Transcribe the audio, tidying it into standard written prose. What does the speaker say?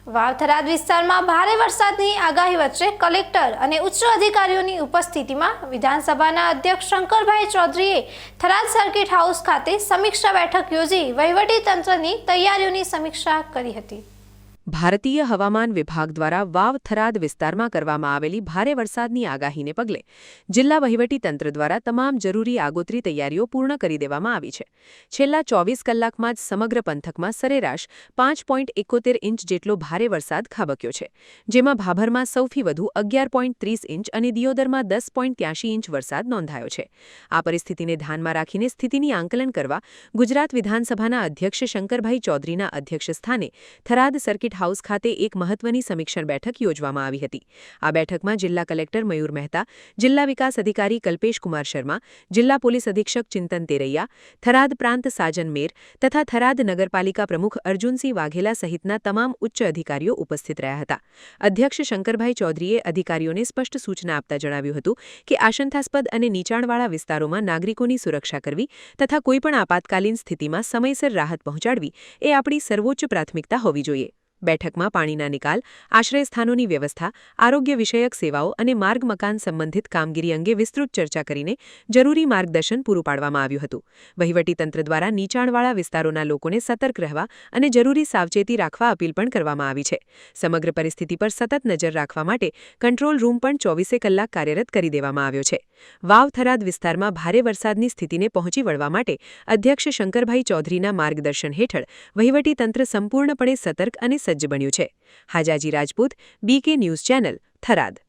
વાવ-થરાદ વિસ્તારમાં ભારે વરસાદની આગાહી વચ્ચે કલેક્ટર અને ઉચ્ચ અધિકારીઓની ઉપસ્થિતિમાં વિધાનસભાના અધ્યક્ષ શંકરભાઈ ચૌધરીએ થરાદ સર્કિટ હાઉસ ખાતે સમીક્ષા બેઠક યોજી વહીવટી તંત્રની તૈયારીઓની સમીક્ષા કરી હતી। ભારતીય હવામાન વિભાગ દ્વારા વાવ-થરાદ વિસ્તારમાં કરવામાં આવેલી ભારે વરસાદની આગાહીને પગલે જિલ્લા વહીવટીતંત્ર દ્વારા તમામ જરૂરી આગોતરી તૈયારીઓ પૂર્ણ કરી દેવામાં આવી છે। છેલ્લા 24 કલાકમાં જ સમગ્ર પંથકમાં સરેરાશ 5.71 ઇંચ જેટલો ભારે વરસાદ ખાબક્યો છે, જેમાં ભાભરમાં સૌથી વધુ 11.30 ઇંચ અને દિયોદરમાં 10.83 ઇંચ વરસાદ નોંધાયો છે। આ પરિસ્થિતિને ધ્યાનમાં રાખીને સ્થિતિની આંકલન કરવા ગુજરાત વિધાનસભાના અધ્યક્ષ શંકરભાઈ ચૌધરીના અધ્યક્ષસ્થાને થરાદ સર્કિટ હાઉસ ખાતે એક મહત્વની સમીક્ષણ બેઠક યોજવામાં આવી હતી। આ બેઠકમાં જિલ્લા કલેક્ટર મયુર મહેતા, જિલ્લા વિકાસ અધિકારી કલ્પેશ કુમાર શર્મા, જિલ્લા પોલીસ અધિક્ષક ચિંતન તેરૈયા, થરાદ પ્રાંત સાજન મેર તથા થરાદ નગરપાલિકા પ્રમુખ અર્જુનસિંહ વાઘેલા સહિતના તમામ ઉચ્ચ અધિકારીઓ ઉપસ્થિત રહ્યા હતા। અધ્યક્ષ શંકરભાઈ ચૌધરીએ અધિકારીઓને સ્પષ્ટ સૂચના આપતા જણાવ્યું હતું કે આશંકાસ્પદ અને નીચાણવાળા વિસ્તારોમાં નાગરિકોની સુરક્ષા કરવી તથા કોઈપણ આપાતકાલીન સ્થિતિમાં સમયસર રાહત પહોંચાડવી એ આપણી સર્વોચ્ચ પ્રાથમિકતા હોવી જોઈએ। બેઠકમાં પાણીના નિકાલ, આશ્રયસ્થાનોની વ્યવસ્થા, આરોગ્ય વિષયક સેવાઓ અને માર્ગ મકાન સંબંધિત કામગીરી અંગે વિસ્તૃત ચર્ચા કરીને જરૂરી માર્ગદર્શન પૂરું પાડવામાં આવ્યું હતું। વહીવટીતંત્ર દ્વારા નીચાણવાળા વિસ્તારોના લોકોને સતર્ક રહેવા અને જરૂરી સાવચેતી રાખવા અપીલ પણ કરવામાં આવી છે। સમગ્ર પરિસ્થિતિ પર સતત નજર રાખવા માટે કંટ્રોલ રૂમ પણ 24 કલાક કાર્યરત કરી દેવામાં આવ્યો છે। વાવ-થરાદ વિસ્તારમાં ભારે વરસાદની સ્થિતિને પહોંચી વળવા માટે અધ્યક્ષ શંકરભાઈ ચૌધરીના માર્ગદર્શન હેઠળ વહીવટીતંત્ર સંપૂર્ણપણે સતર્ક અને સજ્જ બન્યું છે। Hajaji Rajput, BK news channel, Tharad.